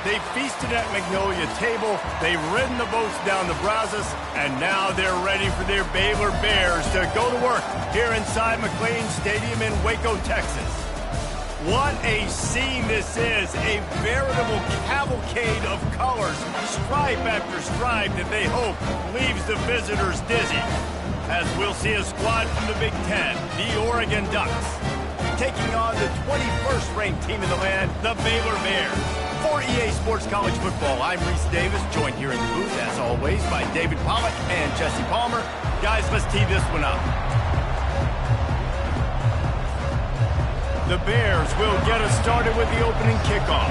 They feasted at Magnolia Table, they've ridden the boats down the Brazos, and now they're ready for their Baylor Bears to go to work here inside McLean Stadium in Waco, Texas. What a scene this is, a veritable cavalcade of colors, stripe after stripe that they hope leaves the visitors dizzy. As we'll see a squad from the Big Ten, the Oregon Ducks, taking on the 21st ranked team in the land, the Baylor Bears. For EA Sports College Football, I'm Reese Davis, joined here in the booth, as always, by David Pollack and Jesse Palmer. Guys, let's tee this one up. The Bears will get us started with the opening kickoff.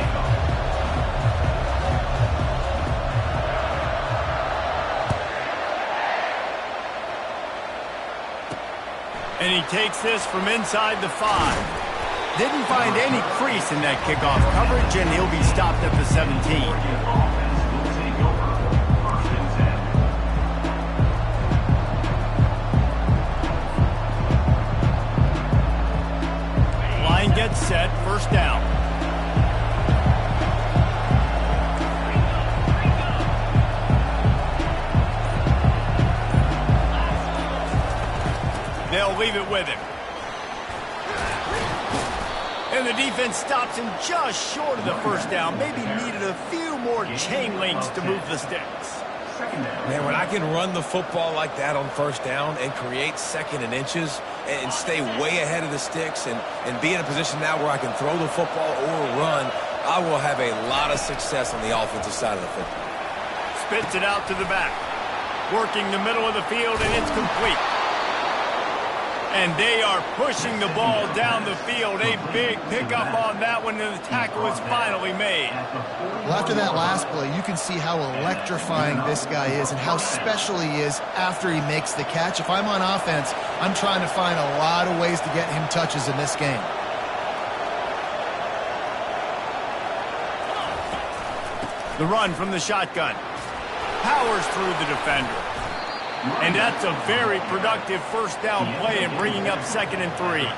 And he takes this from inside the 5. Didn't find any crease in that kickoff coverage, and he'll be stopped at the 17. Line gets set, first down. They'll leave it with him. And the defense stops him just short of the first down. Maybe needed a few more chain links to move the sticks. Man, when I can run the football like that on first down and create second and inches and stay way ahead of the sticks and be in a position now where I can throw the football or run, I will have a lot of success on the offensive side of the football. Spits it out to the back. Working the middle of the field, and it's complete. And they are pushing the ball down the field. A big pickup on that one, and the tackle is finally made. Well, after that last play, you can see how electrifying this guy is and how special he is after he makes the catch. If I'm on offense, I'm trying to find a lot of ways to get him touches in this game. The run from the shotgun. Powers through the defender. And that's a very productive first down play and bringing up 2nd and 3.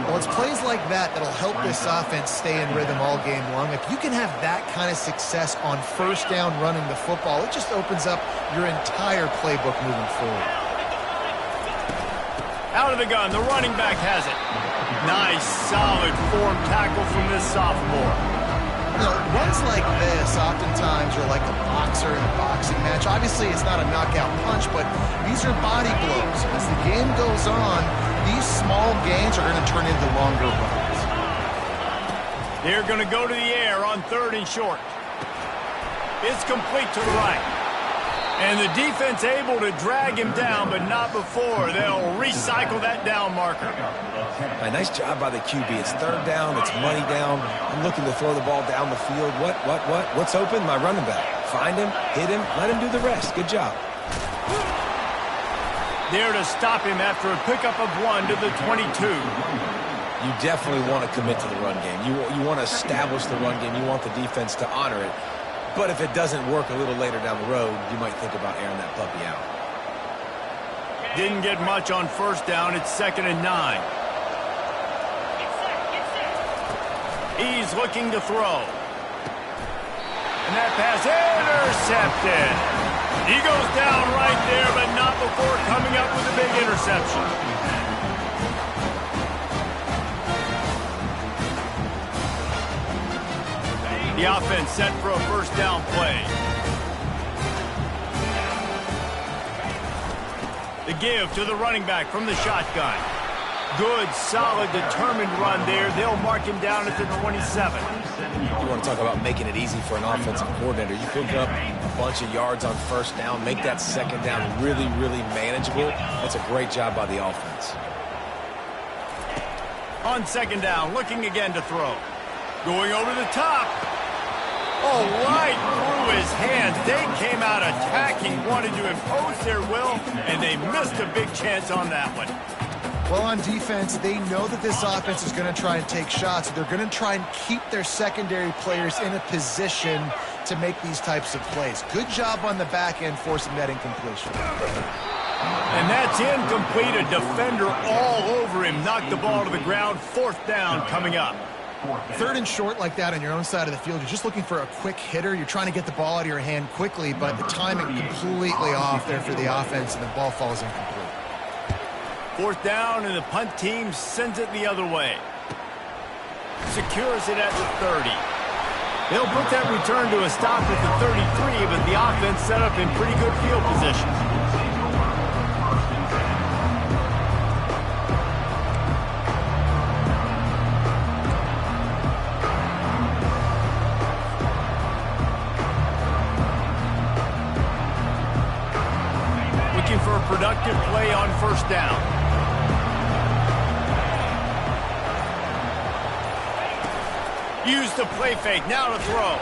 Well, it's plays like that that'll help this offense stay in rhythm all game long. If you can have that kind of success on first down running the football, it just opens up your entire playbook moving forward. Out of the gun, the running back has it. Nice, solid form tackle from this sophomore. You know, runs like this oftentimes are like a boxer in a boxing match. Obviously, it's not a knockout punch, but these are body blows. As the game goes on, these small gains are going to turn into longer runs. They're going to go to the air on 3rd and short. It's complete to the right. And the defense able to drag him down, but not before. They'll recycle that down marker. A nice job by the QB. It's 3rd down. It's money down. I'm looking to throw the ball down the field. What's open? My running back. Find him, hit him, let him do the rest. Good job. There to stop him after a pickup of 1 to the 22. You definitely want to commit to the run game. You want to establish the run game. You want the defense to honor it. But if it doesn't work a little later down the road, you might think about airing that puppy out. Didn't get much on first down. It's 2nd and 9. He's looking to throw. And that pass intercepted. He goes down right there, but not before coming up with a big interception. The offense set for a first down play. The give to the running back from the shotgun. Good, solid, determined run there. They'll mark him down at the 27. You want to talk about making it easy for an offensive coordinator. You pick up a bunch of yards on first down, make that second down really, really manageable. That's a great job by the offense. On 2nd down, looking again to throw. Going over the top. Oh, right through his hands. They came out attacking, wanted to impose their will, and they missed a big chance on that one. Well, on defense, they know that this offense is going to try and take shots. They're going to try and keep their secondary players in a position to make these types of plays. Good job on the back end forcing that incompletion. And that's incomplete. A defender all over him. Knocked the ball to the ground. 4th down coming up. Third and short like that on your own side of the field, you're just looking for a quick hitter. You're trying to get the ball out of your hand quickly, but the timing completely off there for the offense, and the ball falls incomplete. Fourth down, and the punt team sends it the other way. Secures it at the 30. They'll put that return to a stop at the 33, but the offense set up in pretty good field position. Looking for a productive play on first down. Use the play fake, now to throw.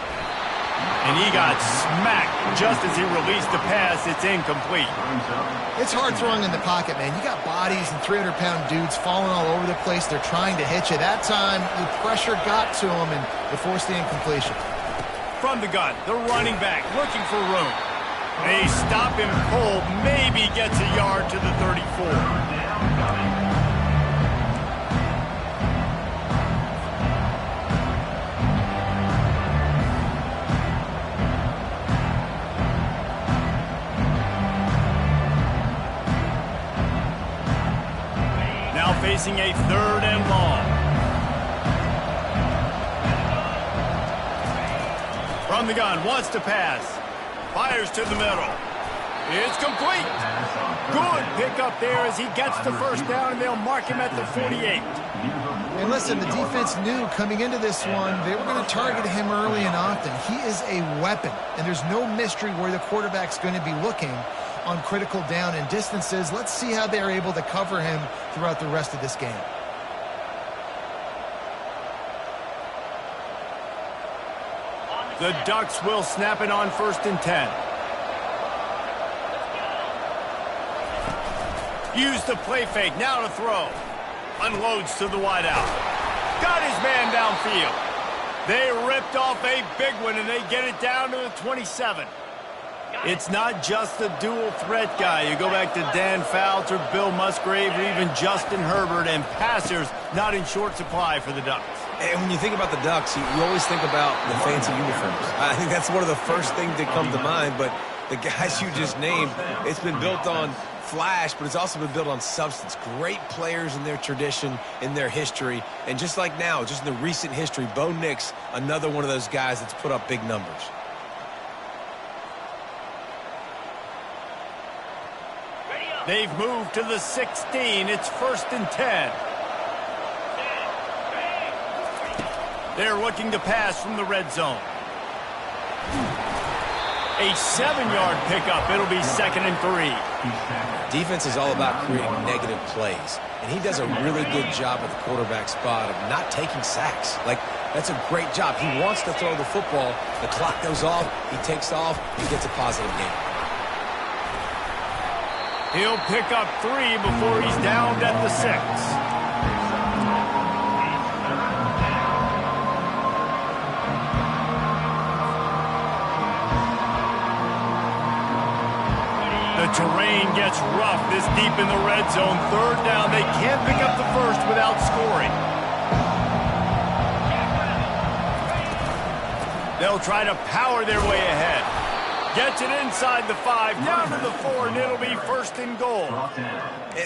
And he got smacked just as he released the pass. It's incomplete. It's hard throwing in the pocket, man. You got bodies and 300-pound dudes falling all over the place. They're trying to hit you. That time, the pressure got to him, and they forced the incompletion. From the gun, the running back looking for room. They stop him cold, maybe gets a yard to the 34. Facing a third and long. From the gun, wants to pass. Fires to the middle. It's complete. Good pickup there as he gets the first down, and they'll mark him at the 48. And listen, the defense knew coming into this one, they were going to target him early and often. He is a weapon, and there's no mystery where the quarterback's going to be looking on critical down and distances. Let's see how they're able to cover him throughout the rest of this game. The Ducks will snap it on 1st and 10. Use the play fake, now to throw. Unloads to the wideout. Got his man downfield. They ripped off a big one, and they get it down to the 27. It's not just the dual threat guy. You go back to Dan Fouts or Bill Musgrave or even Justin Herbert, and passers not in short supply for the Ducks. And when you think about the Ducks, you always think about the fancy uniforms. I think that's one of the first things that come to mind, but the guys you just named, it's been built on flash, but it's also been built on substance. Great players in their tradition, in their history, and just like now, just in the recent history, Bo Nix, another one of those guys that's put up big numbers. They've moved to the 16. It's 1st and 10. They're looking to pass from the red zone. A 7-yard pickup. It'll be 2nd and 3. Defense is all about creating negative plays, and he does a really good job at the quarterback spot of not taking sacks. Like, that's a great job. He wants to throw the football. The clock goes off. He takes off. He gets a positive gain. He'll pick up 3 before he's downed at the 6. The terrain gets rough this deep in the red zone. 3rd down. They can't pick up the first without scoring. They'll try to power their way ahead. Gets it inside the 5, down to the 4, and it'll be 1st and goal.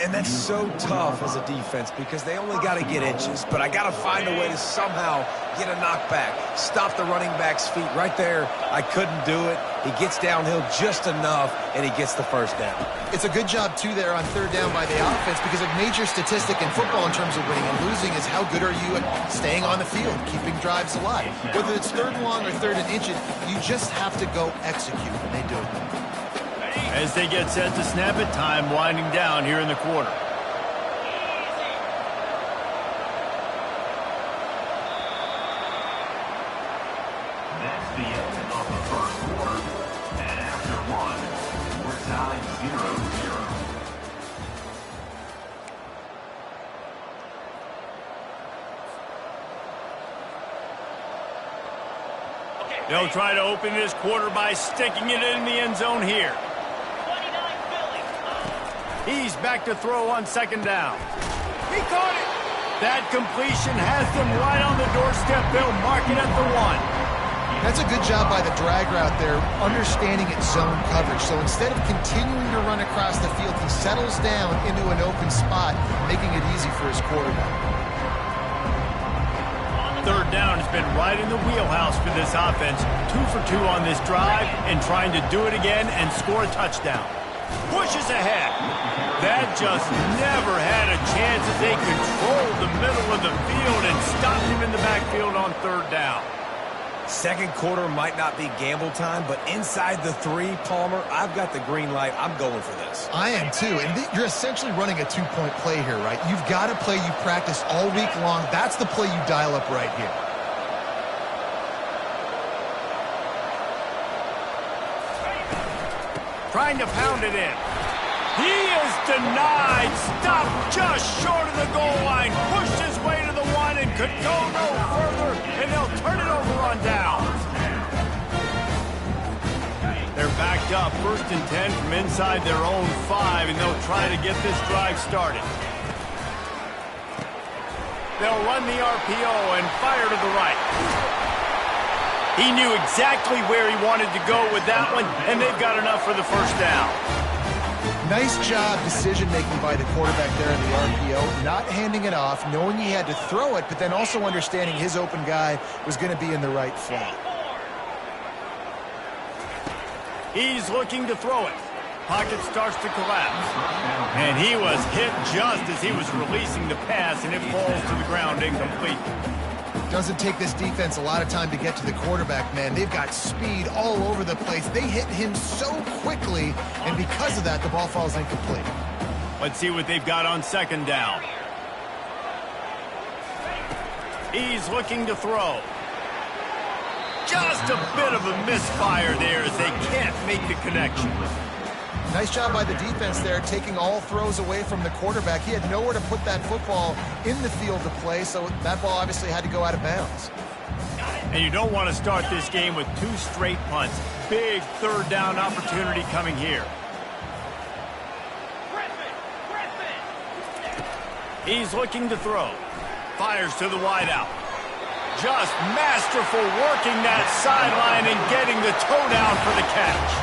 And that's so tough as a defense because they only got to get inches. But I got to find a way to somehow get a knockback, stop the running back's feet right there. I couldn't do it. He gets downhill just enough, and he gets the first down. It's a good job, too, there on 3rd down by the offense, because a major statistic in football in terms of winning and losing is how good are you at staying on the field, keeping drives alive. Whether it's 3rd and long or 3rd and inches, you just have to go execute, and they do it. As they get set to snap it, time winding down here in the quarter. That's the end of the 1st quarter. And after 1, we're tied 0-0. They'll try to open this quarter by sticking it in the end zone here. He's back to throw on 2nd down. He caught it. That completion has them right on the doorstep. They'll mark it at the 1. That's a good job by the drag route there, understanding its zone coverage. So instead of continuing to run across the field, he settles down into an open spot, making it easy for his quarterback. Third down has been right in the wheelhouse for this offense. 2 for 2 on this drive and trying to do it again and score a touchdown. Pushes ahead. That just never had a chance as they controlled the middle of the field and stopped him in the backfield on third down. Second quarter might not be gamble time, but inside the 3, Palmer, I've got the green light. I'm going for this. I am too, and you're essentially running a 2-point play here, right? You've got a play you practice all week long. That's the play you dial up right here. Trying to pound it in. He is denied. Stopped just short of the goal line. Pushed his way to the 1 and could go no further, and they'll turn it over on downs. They're backed up 1st and 10 from inside their own 5, and they'll try to get this drive started. They'll run the RPO and fire to the right. He knew exactly where he wanted to go with that one, and they've got enough for the first down. Nice job decision-making by the quarterback there in the RPO, not handing it off, knowing he had to throw it, but then also understanding his open guy was going to be in the right flat. He's looking to throw it. Pocket starts to collapse. And he was hit just as he was releasing the pass, and it falls to the ground incomplete. Doesn't take this defense a lot of time to get to the quarterback, man. They've got speed all over the place. They hit him so quickly, and because of that, the ball falls incomplete. Let's see what they've got on second down. He's looking to throw. Just a bit of a misfire there as they can't make the connection. Nice job by the defense there, taking all throws away from the quarterback. He had nowhere to put that football in the field to play, so that ball obviously had to go out of bounds. And you don't want to start this game with 2 straight punts. Big third down opportunity coming here. He's looking to throw. Fires to the wideout. Just masterful working that sideline and getting the toe down for the catch.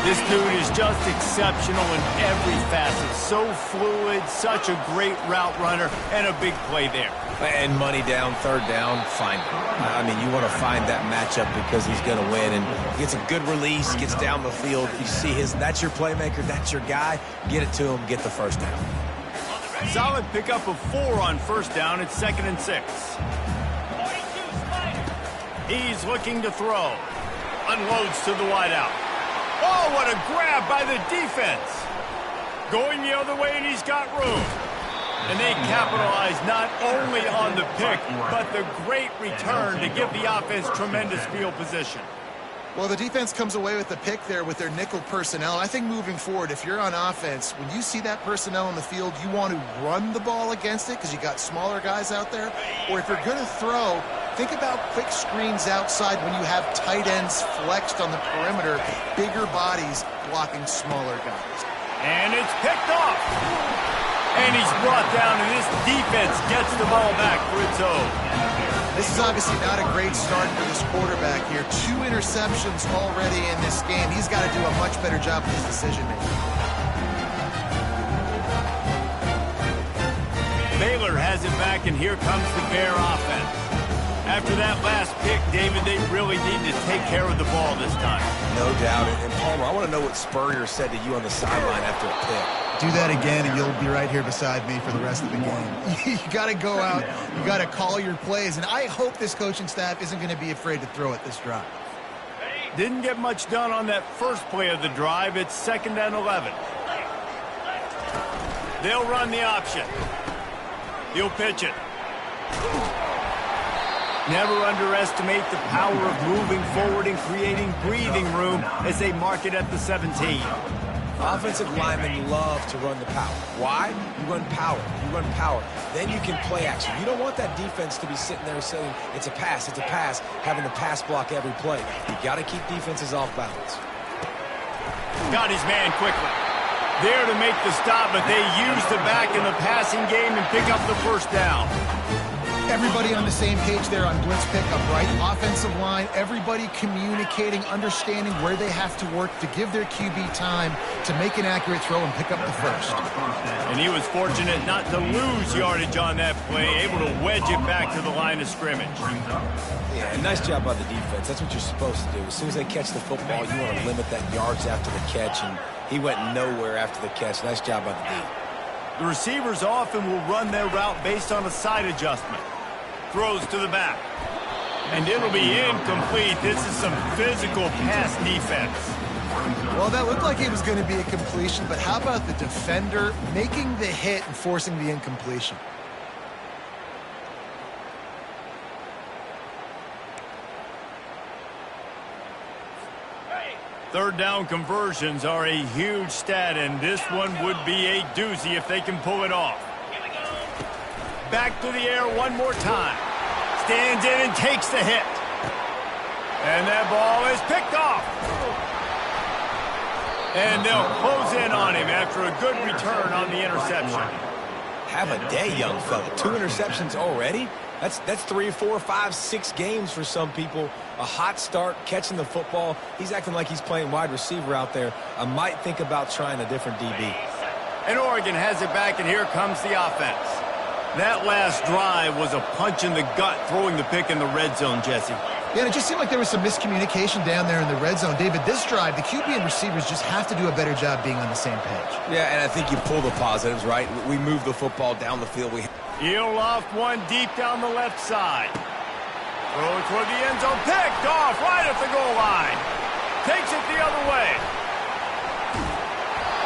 This dude is just exceptional in every facet. So fluid, such a great route runner, and a big play there. And money down, third down, find him. I mean, you want to find that matchup because he's going to win. And he gets a good release, gets down the field. You see that's your playmaker, that's your guy. Get it to him, get the first down. Solid pickup of 4 on first down. It's 2nd and 6. He's looking to throw. Unloads to the wideout. Oh, what a grab by the defense. Going the other way, and he's got room. And they capitalize not only on the pick, but the great return to give the offense tremendous field position. Well, the defense comes away with the pick there with their nickel personnel. I think moving forward, if you're on offense, when you see that personnel on the field, you want to run the ball against it because you got smaller guys out there. Or if you're going to throw, think about quick screens outside when you have tight ends flexed on the perimeter, bigger bodies blocking smaller guys. And it's picked off. And he's brought down, and this defense gets the ball back for its own. This is obviously not a great start for this quarterback here. 2 interceptions already in this game. He's got to do a much better job with his decision-making. Baylor has it back, and here comes the Bear offense. After that last pick, David, they really need to take care of the ball this time. No doubt. And Palmer, I want to know what Spurrier said to you on the sideline after a pick. Do that again, and you'll be right here beside me for the rest of the game. You got to go out. You got to call your plays, and I hope this coaching staff isn't going to be afraid to throw it this drive. Didn't get much done on that first play of the drive. It's 2nd and 11. They'll run the option. He'll pitch it. Never underestimate the power of moving forward and creating breathing room as they mark it at the 17. Offensive linemen love to run the power. Why? You run power. You run power. Then you can play action. You don't want that defense to be sitting there saying, it's a pass, having to pass block every play. You got to keep defenses off balance. Got his man quickly. There to make the stop, but they used the back in the passing game and pick up the first down. Everybody on the same page there on blitz pickup, right? Offensive line, everybody communicating, understanding where they have to work to give their QB time to make an accurate throw and pick up the first. And he was fortunate not to lose yardage on that play, able to wedge it back to the line of scrimmage. Yeah, nice job by the defense. That's what you're supposed to do. As soon as they catch the football, you want to limit that yards after the catch, and he went nowhere after the catch. Nice job by the D. The receivers often will run their route based on a side adjustment. Throws to the back. And it'll be incomplete. This is some physical pass defense. Well, that looked like it was going to be a completion, but how about the defender making the hit and forcing the incompletion? Third down conversions are a huge stat, and this one would be a doozy if they can pull it off. Back to the air one more time. Stands in and takes the hit. And that ball is picked off. And they'll close in on him after a good return on the interception. Have a day, young fella. 2 interceptions already? That's 3, 4, 5, 6 games for some people. A hot start, catching the football. He's acting like he's playing wide receiver out there. I might think about trying a different DB. And Oregon has it back, and here comes the offense. That last drive was a punch in the gut, throwing the pick in the red zone, Jesse. Yeah, and it just seemed like there was some miscommunication down there in the red zone. David, this drive, the QB and receivers just have to do a better job being on the same page. Yeah, and I think you pull the positives, right? We move the football down the field. He'll loft one deep down the left side. Throw toward the end zone, picked off right at the goal line. Takes it the other way.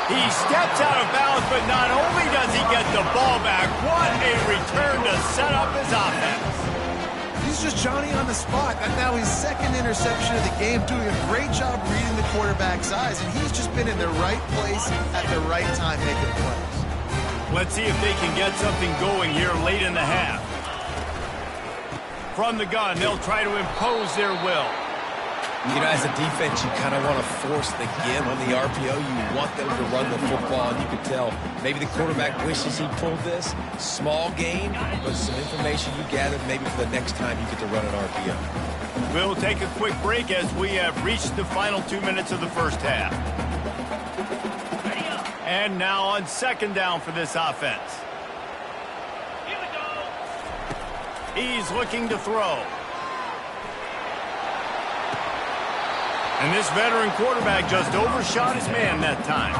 He steps out of bounds, but not only does he get the ball back, what a return to set up his offense. He's just Johnny on the spot. And now his second interception of the game, doing a great job reading the quarterback's eyes, and he's just been in the right place at the right time making plays. Let's see if they can get something going here late in the half. From the gun, they'll try to impose their will. You know, as a defense, you kind of want to force the give on the RPO. You want them to run the football, and you can tell maybe the quarterback wishes he pulled this. Small gain, but some information you gathered maybe for the next time you get to run an RPO. We'll take a quick break as we have reached the final 2 minutes of the first half. And now on second down for this offense. He's looking to throw. And this veteran quarterback just overshot his man that time.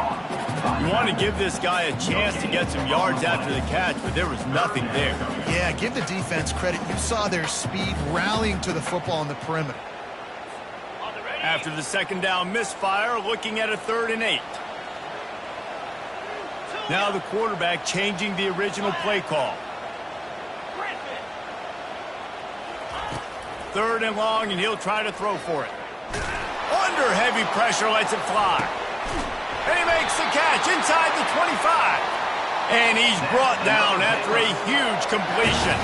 You want to give this guy a chance to get some yards after the catch, but there was nothing there. Yeah, give the defense credit. You saw their speed rallying to the football on the perimeter. After the second down misfire, looking at a 3rd and 8. Now the quarterback changing the original play call. 3rd and long, and he'll try to throw for it. Under heavy pressure, lets it fly. And he makes the catch inside the 25. And he's brought down after a huge completion.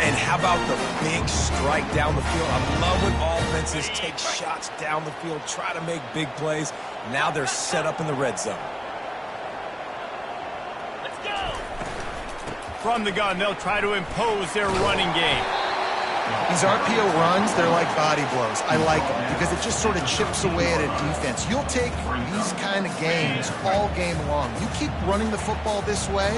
And how about the big strike down the field? I love when offenses take shots down the field, try to make big plays. Now they're set up in the red zone. Let's go. From the gun, they'll try to impose their running game. These RPO runs, they're like body blows. I like them because it just sort of chips away at a defense. You'll take these kind of games all game long. You keep running the football this way,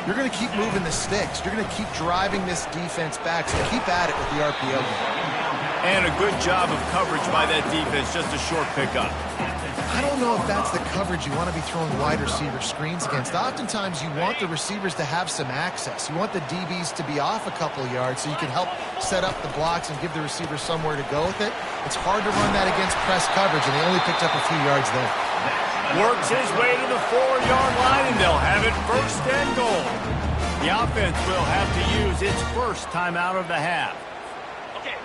you're going to keep moving the sticks. You're going to keep driving this defense back, so keep at it with the RPO game. And a good job of coverage by that defense, just a short pickup. I don't know if that's the coverage you want to be throwing wide receiver screens against. Oftentimes, you want the receivers to have some access. You want the DBs to be off a couple of yards so you can help set up the blocks and give the receivers somewhere to go with it. It's hard to run that against press coverage, and they only picked up a few yards there. Works his way to the 4-yard line, and they'll have it 1st and goal. The offense will have to use its first timeout of the half.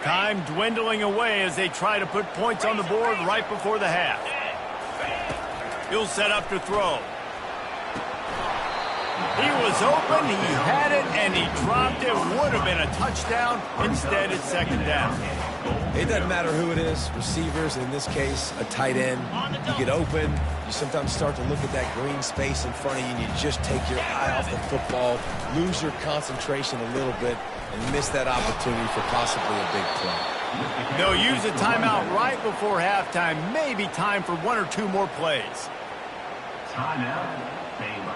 Time dwindling away as they try to put points on the board right before the half. He'll set up to throw. He was open, he had it, and he dropped it. Would have been a touchdown. Instead, it's second down. It doesn't matter who it is, receivers, in this case, a tight end. You get open, you sometimes start to look at that green space in front of you, and you just take your eye off the football, lose your concentration a little bit, and miss that opportunity for possibly a big play. They'll use a timeout right before halftime. Maybe time for one or two more plays. Timeout, Baylor.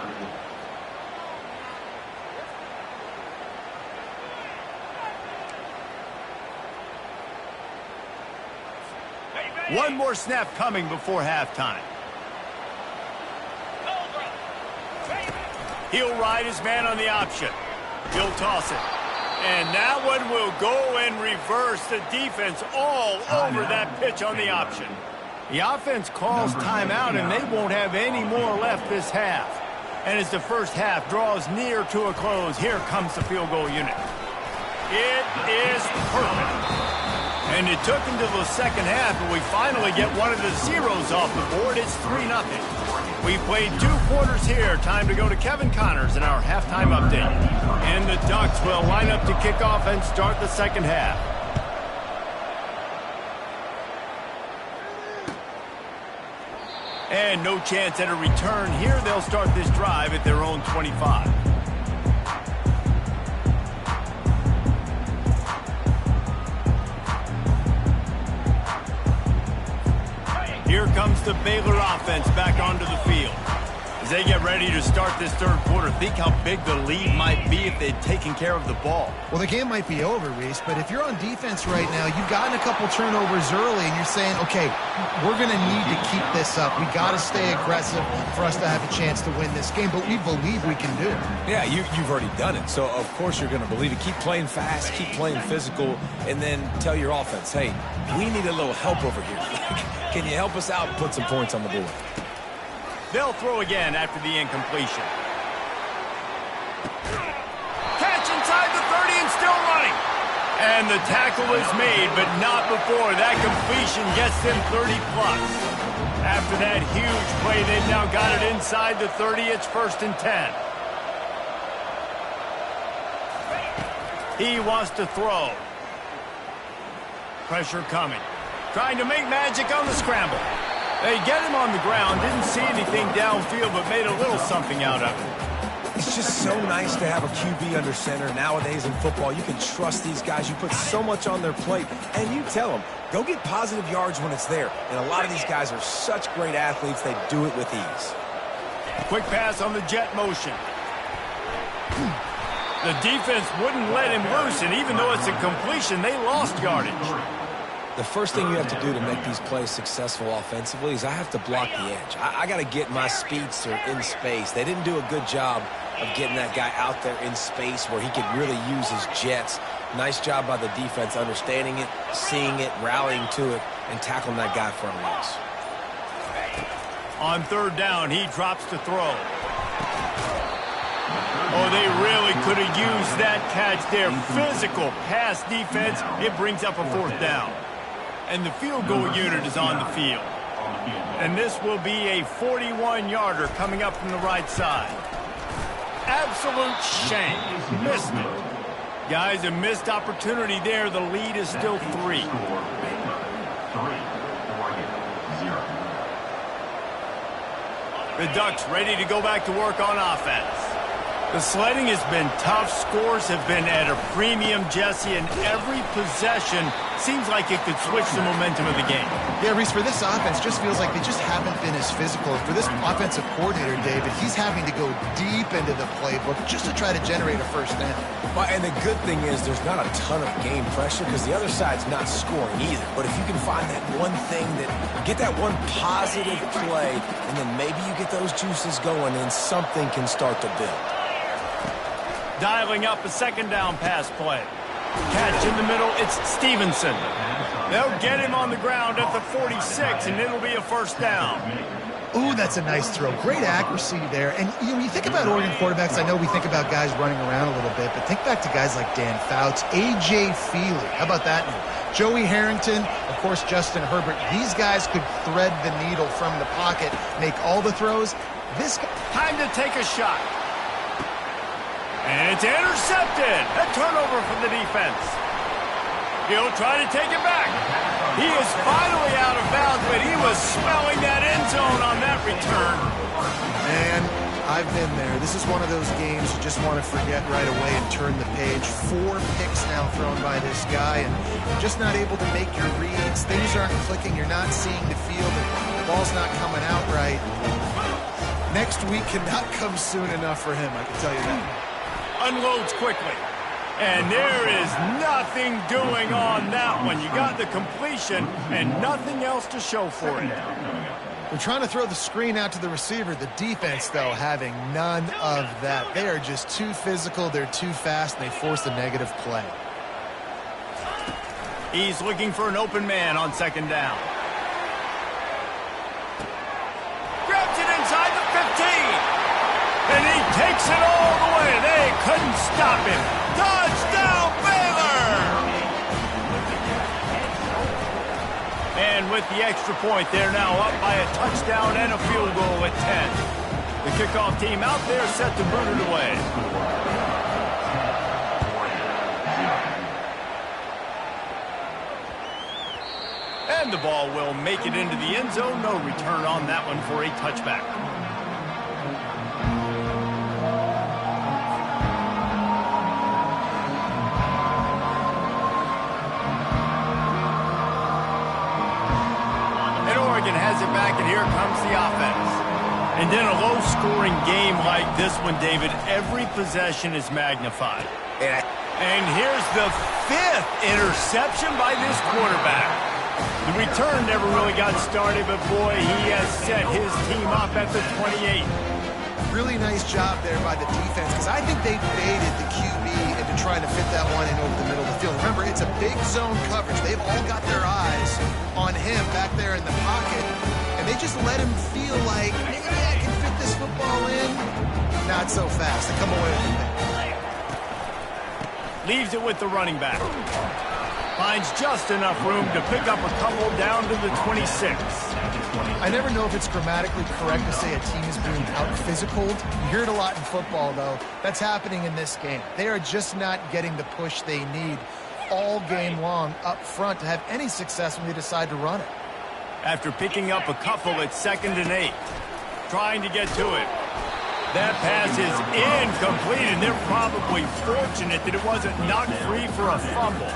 One more snap coming before halftime. He'll ride his man on the option. He'll toss it. And that one will go and reverse the defense all over that pitch on the option. The offense calls timeout, and they won't have any more left this half. And as the first half draws near to a close, here comes the field goal unit. It is perfect. And it took until the second half, but we finally get one of the zeros off the board. It's 3-0. We played 2 quarters here. Time to go to Kevin Connors in our halftime update. And the Ducks will line up to kick off and start the second half. And no chance at a return here. They'll start this drive at their own 25. Here comes the Baylor offense back onto the field. As they get ready to start this third quarter, think how big the lead might be if they'd taken care of the ball. Well, the game might be over, Reese, but if you're on defense right now, you've gotten a couple turnovers early, and you're saying, okay, we're going to need to keep this up. We got to stay aggressive for us to have a chance to win this game, but we believe we can do it. Yeah, you've already done it, so of course you're going to believe it. Keep playing fast, keep playing physical, and then tell your offense, hey, we need a little help over here. Can you help us out and put some points on the board? They'll throw again after the incompletion. Catch inside the 30 and still running. And the tackle is made, but not before that completion gets them 30+. After that huge play, they've now got it inside the 30. It's 1st and 10. He wants to throw. Pressure coming. Trying to make magic on the scramble. They get him on the ground, didn't see anything downfield, but made a little something out of it. It's just so nice to have a QB under center. Nowadays in football, you can trust these guys. You put so much on their plate, and you tell them, go get positive yards when it's there. And a lot of these guys are such great athletes, they do it with ease. Quick pass on the jet motion. The defense wouldn't let him loose, and even though it's a completion, they lost yardage. The first thing you have to do to make these plays successful offensively is I have to block the edge. I got to get my speedster in space. They didn't do a good job of getting that guy out there in space where he could really use his jets. Nice job by the defense understanding it, seeing it, rallying to it, and tackling that guy for a loss. On 3rd down, he drops to throw. Oh, they really could have used that catch there. Physical pass defense. It brings up a 4th down. And the field goal unit is on the field. And this will be a 41-yarder coming up from the right side. Absolute shame. Missed it. Guys, a missed opportunity there. The lead is still 3. The Ducks ready to go back to work on offense. The sledding has been tough. Scores have been at a premium, Jesse, and every possession seems like it could switch the momentum of the game. Yeah, Reese, for this offense, just feels like they just haven't been as physical. For this offensive coordinator, David, he's having to go deep into the playbook just to try to generate a 1st down. Well, and the good thing is there's not a ton of game pressure because the other side's not scoring either. But if you can find that one thing get that one positive play, and then maybe you get those juices going and something can start to build. Dialing up a 2nd down pass play. Catch in the middle, it's Stevenson. They'll get him on the ground at the 46, and it'll be a 1st down. Ooh, that's a nice throw. Great accuracy there. And you think about Oregon quarterbacks, I know we think about guys running around a little bit, but think back to guys like Dan Fouts, A.J. Feely. How about that name? Joey Harrington, of course, Justin Herbert. These guys could thread the needle from the pocket, make all the throws. This guy... Time to take a shot. And it's intercepted. A turnover from the defense. He'll try to take it back. He is finally out of bounds, but he was smelling that end zone on that return. And I've been there. This is one of those games you just want to forget right away and turn the page. 4 picks now thrown by this guy, and just not able to make your reads. Things aren't clicking. You're not seeing the field. The ball's not coming out right. Next week cannot come soon enough for him, I can tell you that. Unloads quickly. And there is nothing doing on that one. You got the completion and nothing else to show for it. They're trying to throw the screen out to the receiver. The defense, though, having none of that. They are just too physical. They're too fast, and they force a negative play. He's looking for an open man on second down. Grabs it inside the 15. And he takes it all the way. They couldn't stop him. Touchdown, Baylor! And with the extra point, they're now up by a touchdown and a field goal at 10. The kickoff team out there set to boot it away. And the ball will make it into the end zone. No return on that one for a touchback. Has it back, and here comes the offense. And in a low-scoring game like this one, David, every possession is magnified. And here's the 5th interception by this quarterback. The return never really got started, but boy, he has set his team up at the 28. Really nice job there by the defense, because I think they baited the QB into trying to fit that one in over the middle of the field. Remember, it's a big zone coverage. They've all got their eyes on him back there in the pocket, and they just let him feel like, maybe I can fit this football in. Not so fast. They come away with it. Leaves it with the running back. Finds just enough room to pick up a couple down to the 26. I never know if it's grammatically correct to say a team is being out-physicaled. You hear it a lot in football, though. That's happening in this game. They are just not getting the push they need all game long up front to have any success when they decide to run it. After picking up a couple at 2nd and 8. Trying to get to it. That pass is incomplete, and they're probably fortunate that it wasn't knocked free for a fumble.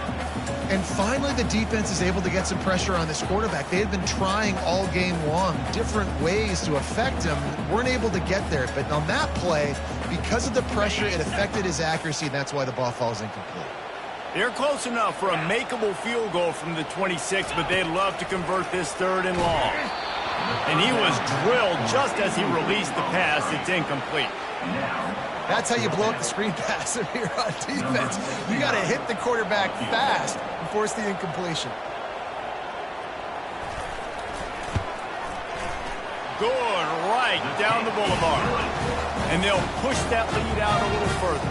And finally, the defense is able to get some pressure on this quarterback. They had been trying all game long different ways to affect him, weren't able to get there. But on that play, because of the pressure, it affected his accuracy, and that's why the ball falls incomplete. They're close enough for a makeable field goal from the 26, but they'd love to convert this 3rd and long. And he was drilled just as he released the pass. It's incomplete. That's how you blow up the screen pass here on defense. You got to hit the quarterback fast and force the incompletion. Good right down the boulevard. And they'll push that lead out a little further.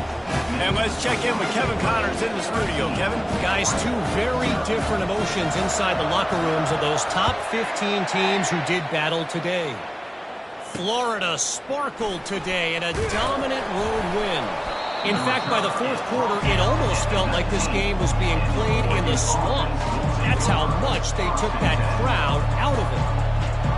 And let's check in with Kevin Connors in the studio. Kevin? Guys, 2 very different emotions inside the locker rooms of those top 15 teams who did battle today. Florida sparkled today in a dominant road win. In fact, by the 4th quarter, it almost felt like this game was being played in the swamp. That's how much they took that crowd out of it.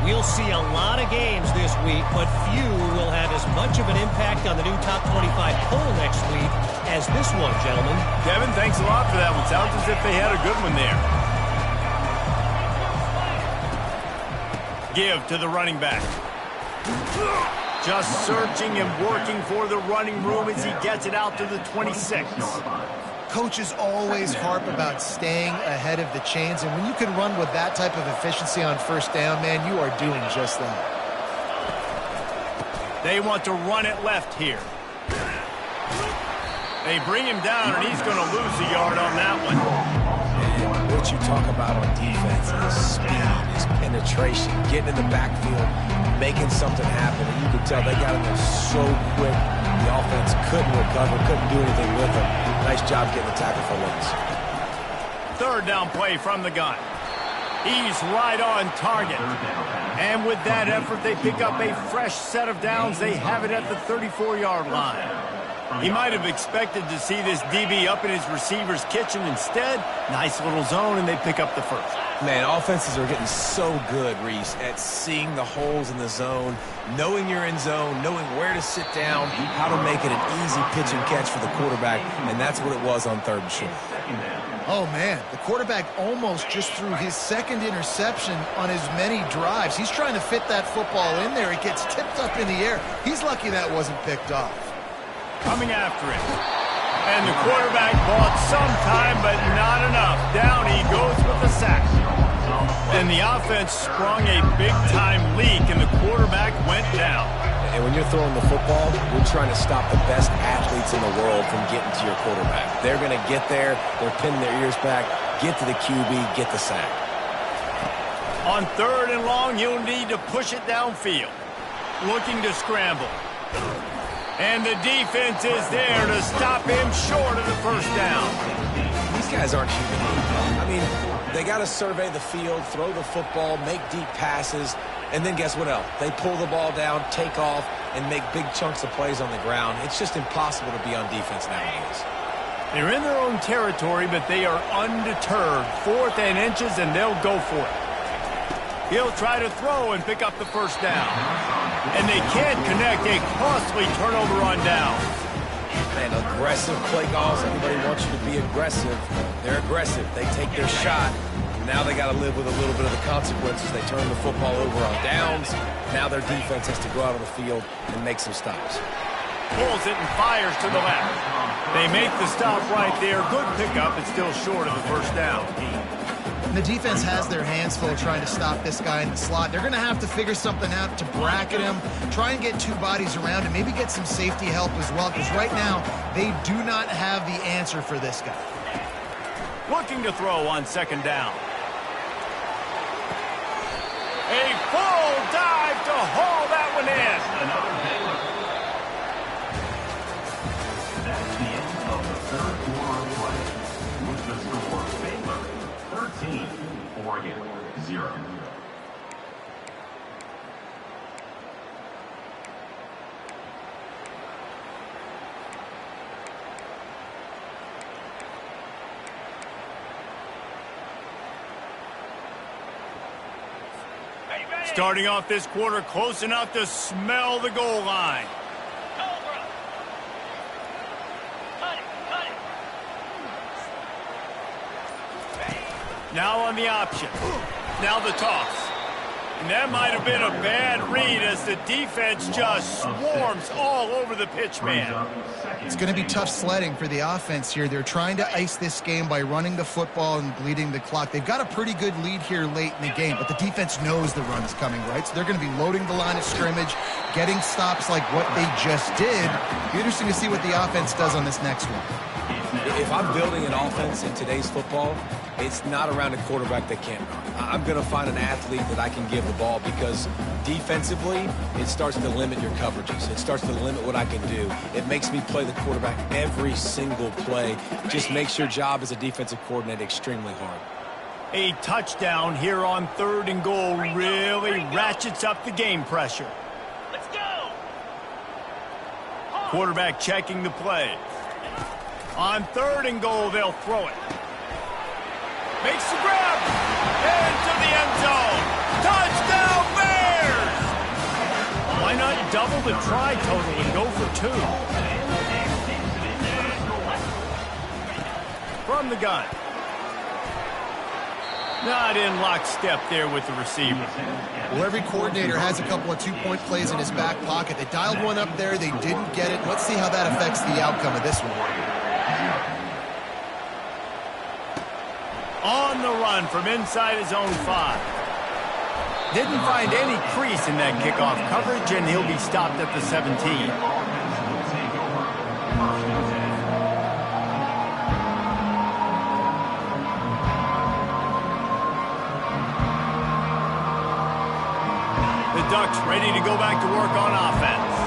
We'll see a lot of games this week, but few will have as much of an impact on the new top 25 poll next week as this one, gentlemen. Kevin, thanks a lot for that one. Sounds as if they had a good one there. Give to the running back. Just searching and working for the running room as he gets it out to the 26. Coaches always harp about staying ahead of the chains, and when you can run with that type of efficiency on 1st down, man, you are doing just that. They want to run it left here. They bring him down, and he's going to lose a yard on that one. And what you talk about on defense is speed, is penetration, getting in the backfield, making something happen. And you can tell they got him there so quick. The offense couldn't recover, couldn't do anything with him. Nice job getting the tackle for once. 3rd down play from the gun. He's right on target. And with that effort, they pick up a fresh set of downs. They have it at the 34-yard line. He might have expected to see this DB up in his receiver's kitchen. Instead, nice little zone, and they pick up the first. Man, offenses are getting so good, Reese, at seeing the holes in the zone, knowing you're in zone, knowing where to sit down, how to make it an easy pitch and catch for the quarterback, and that's what it was on 3rd and short. Oh, man, the quarterback almost just threw his second interception on as many drives. He's trying to fit that football in there. It gets tipped up in the air. He's lucky that wasn't picked off. Coming after it. And the quarterback bought some time, but not enough. Down he goes with the sack. And the offense sprung a big-time leak, and the quarterback went down. And when you're throwing the football, you're trying to stop the best athletes in the world from getting to your quarterback. They're going to get there. They're pinning their ears back, get to the QB, get the sack. On 3rd and long, you'll need to push it downfield. Looking to scramble. And the defense is there to stop him short of the first down. These guys aren't human. I mean, they got to survey the field, throw the football, make deep passes, and then guess what else? They pull the ball down, take off, and make big chunks of plays on the ground. It's just impossible to be on defense nowadays. They're in their own territory, but they are undeterred. 4th and inches, and they'll go for it. He'll try to throw and pick up the first down. And they can't connect a costly turnover on down. Man, aggressive play calls. Everybody wants you to be aggressive. They're aggressive. They take their shot. Now they got to live with a little bit of the consequences. They turn the football over on downs. Now their defense has to go out on the field and make some stops. Pulls it and fires to the left. They make the stop right there. Good pickup. It's still short of the first down. The defense has their hands full trying to stop this guy in the slot. They're going to have to figure something out to bracket him, try and get 2 bodies around him, maybe get some safety help as well, because right now they do not have the answer for this guy. Looking to throw on 2nd down. A full dive to haul that one in. That's the end of the 3rd quarter of play. With the score, Baylor 13, Oregon 0. Starting off this quarter close enough to smell the goal line. Now on the option. Now the toss. And that might have been a bad read as the defense just swarms all over the pitch man. It's going to be tough sledding for the offense here. They're trying to ice this game by running the football and bleeding the clock. They've got a pretty good lead here late in the game, but the defense knows the run's coming, right? So they're going to be loading the line of scrimmage, getting stops like what they just did. Be interesting to see what the offense does on this next one. If I'm building an offense in today's football, it's not around a quarterback that can't run. I'm going to find an athlete that I can give the ball because defensively, it starts to limit your coverages. It starts to limit what I can do. It makes me play the quarterback every single play. Just makes your job as a defensive coordinator extremely hard. A touchdown here on 3rd and goal really ratchets up the game pressure. Let's go! Quarterback checking the play. On 3rd and goal, they'll throw it. Makes the grab. Into the end zone. Touchdown, Bears! Why not double the try total and go for 2? From the gun. Not in lockstep there with the receiver. Well, every coordinator has a couple of 2-point plays in his back pocket. They dialed one up there. They didn't get it. Let's see how that affects the outcome of this one. On the run from inside his own 5. Didn't find any crease in that kickoff coverage, and he'll be stopped at the 17. The Ducks ready to go back to work on offense.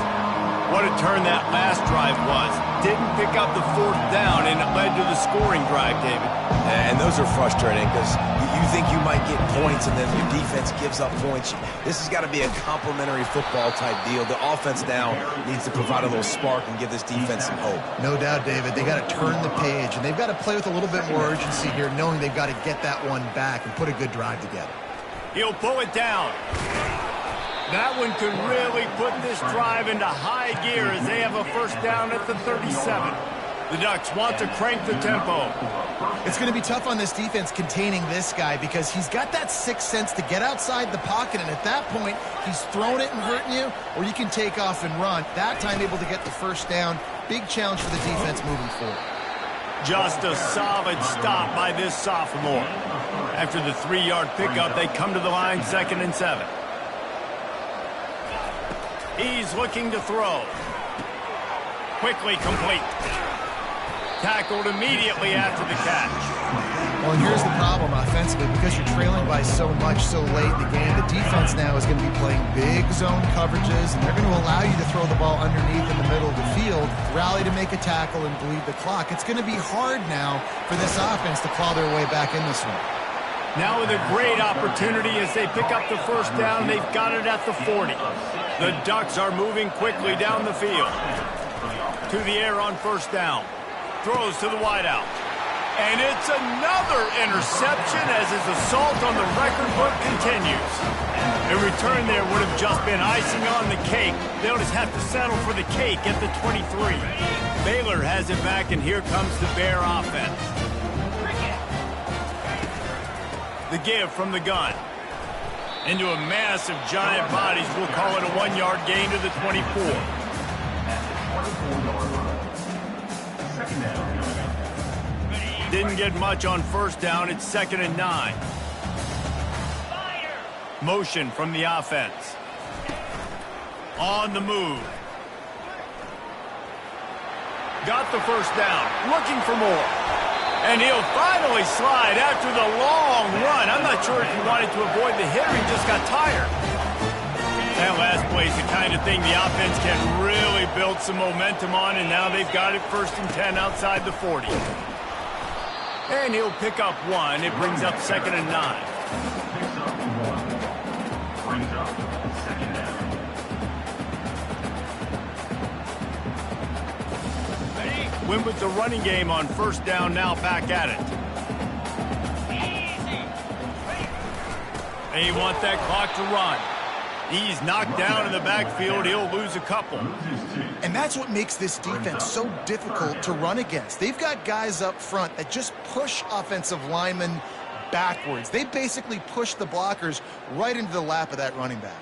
What a turn that last drive was. didn't pick up the 4th down, and it led to the scoring drive, David. And those are frustrating because you think you might get points and then your defense gives up points. This has got to be a complementary football type deal. The offense now needs to provide a little spark and give this defense some hope. No doubt, David. They got to turn the page, and they've got to play with a little bit more urgency here, knowing they've got to get that one back and put a good drive together. He'll pull it down. That one could really put this drive into high gear as they have a 1st down at the 37. The Ducks want to crank the tempo. It's going to be tough on this defense containing this guy because he's got that sixth sense to get outside the pocket, and at that point, he's throwing it and hurting you, or you can take off and run. That time able to get the 1st down. Big challenge for the defense moving forward. Just a solid stop by this sophomore. After the 3-yard pickup, they come to the line 2nd and 7. He's looking to throw. Quickly complete. Tackled immediately after the catch. Well, and here's the problem offensively. Because you're trailing by so much so late in the game, the defense now is going to be playing big zone coverages, and they're going to allow you to throw the ball underneath in the middle of the field, rally to make a tackle, and bleed the clock. It's going to be hard now for this offense to claw their way back in this one. Now with a great opportunity as they pick up the 1st down, they've got it at the 40. The Ducks are moving quickly down the field. To the air on 1st down. Throws to the wideout. And it's another interception as his assault on the record book continues. A return there would have just been icing on the cake. They'll just have to settle for the cake at the 23. Baylor has it back, and here comes the Bear offense. The give from the gun. Into a mass of giant bodies. We'll call it a 1-yard gain to the 24. Didn't get much on 1st down. It's 2nd and 9. Motion from the offense. On the move. Got the 1st down. Looking for more. And he'll finally slide after the long run. I'm not sure if he wanted to avoid the hit or he just got tired. That last play is the kind of thing the offense can really build some momentum on, and now they've got it 1st and 10 outside the 40. And he'll pick up 1. It brings up 2nd and 9. Brings up 2nd down. Win with the running game on 1st down, now back at it. They want that clock to run. He's knocked down in the backfield. He'll lose a couple. And that's what makes this defense so difficult to run against. They've got guys up front that just push offensive linemen backwards. They basically push the blockers right into the lap of that running back.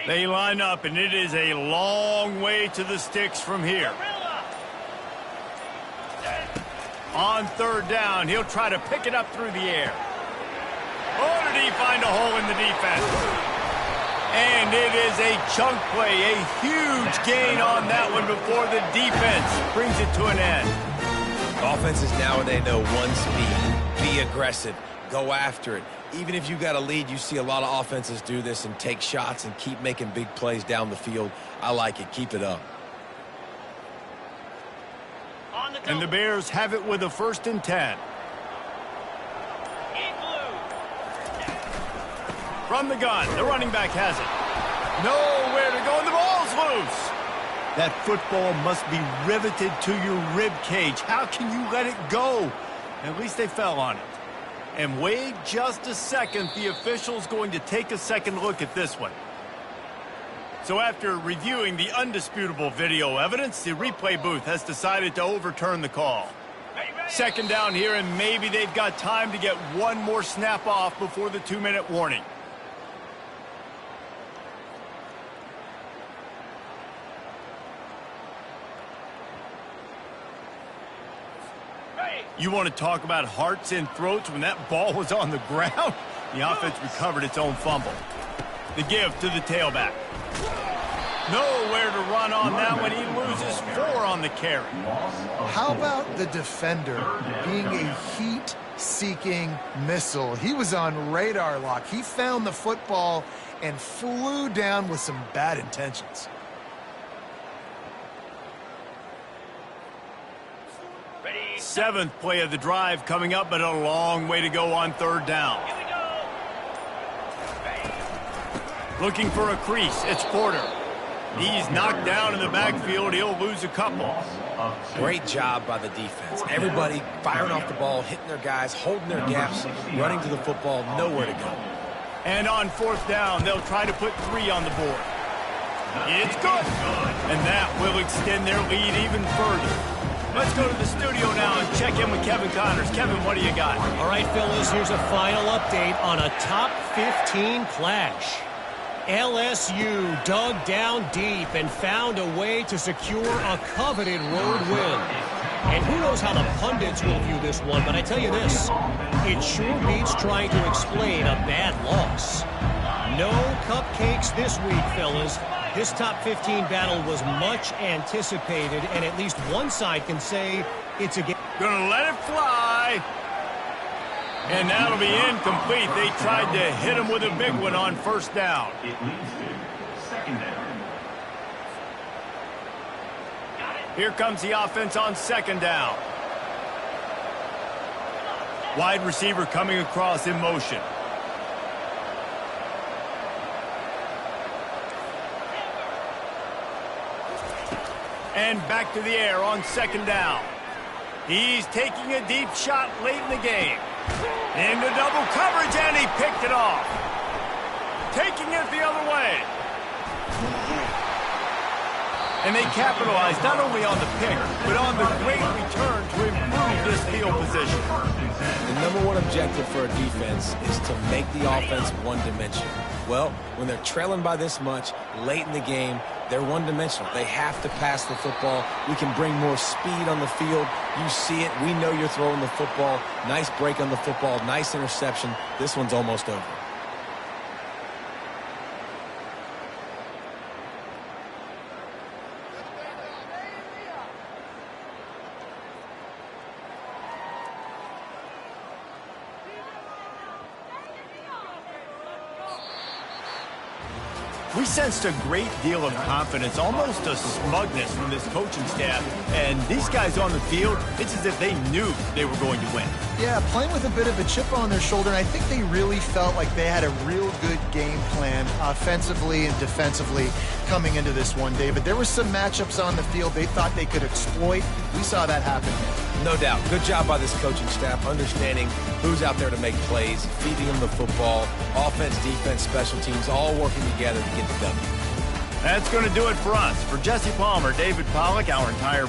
They line up, and it is a long way to the sticks from here. On 3rd down, he'll try to pick it up through the air. Oh, did he find a hole in the defense? And it is a chunk play, a huge gain on that one before the defense brings it to an end. Offenses nowadays know one speed. Be aggressive. Go after it. Even if you got a lead, you see a lot of offenses do this and take shots and keep making big plays down the field. I like it. Keep it up. And the Bears have it with a 1st and 10. From the gun, the running back has it. Nowhere to go, and the ball's loose. That football must be riveted to your rib cage. How can you let it go? At least they fell on it. And wait just a second, the official's going to take a second look at this one. So after reviewing the undisputable video evidence, the replay booth has decided to overturn the call. 2nd down here, and maybe they've got time to get one more snap off before the 2-minute warning. You want to talk about hearts and throats when that ball was on the ground? The offense recovered its own fumble. The give to the tailback. Nowhere to run on that one. He loses 4 on the carry. How about the defender being a heat-seeking missile? He was on radar lock. He found the football and flew down with some bad intentions. Seventh play of the drive coming up, but a long way to go on 3rd down. Looking for a crease. It's Porter. He's knocked down in the backfield. He'll lose a couple. Great job by the defense. Everybody firing off the ball, hitting their guys, holding their gaps, running to the football, nowhere to go. And on 4th down, they'll try to put 3 on the board. It's good. And that will extend their lead even further. Let's go to the studio now and check in with Kevin Connors. Kevin, what do you got? All right, fellas, here's a final update on a top 15 clash. LSU dug down deep and found a way to secure a coveted road win. And who knows how the pundits will view this one, but I tell you this, it sure beats trying to explain a bad loss. No cupcakes this week, fellas. This top 15 battle was much anticipated, and at least one side can say it's a game. Gonna let it fly. And that'll be incomplete. They tried to hit him with a big one on 1st down. It leads to 2nd down. Here comes the offense on 2nd down. Wide receiver coming across in motion. And back to the air on 2nd down. He's taking a deep shot late in the game. Into double coverage, and he picked it off. Taking it the other way. And they capitalized not only on the pick, but on the great return to improve this field position. The #1 objective for a defense is to make the offense one-dimensional. Well, when they're trailing by this much, late in the game, they're one-dimensional. They have to pass the football. We can bring more speed on the field. You see it. We know you're throwing the football. Nice break on the football. Nice interception. This one's almost over. We sensed a great deal of confidence, almost a smugness from this coaching staff. And these guys on the field, it's as if they knew they were going to win. Yeah, playing with a bit of a chip on their shoulder, and I think they really felt like they had a real good game plan offensively and defensively coming into this one, David. There were some matchups on the field they thought they could exploit. We saw that happen. No doubt. Good job by this coaching staff, understanding who's out there to make plays, feeding them the football, offense, defense, special teams, all working together to get the W. That's going to do it for us. For Jesse Palmer, David Pollack, our entire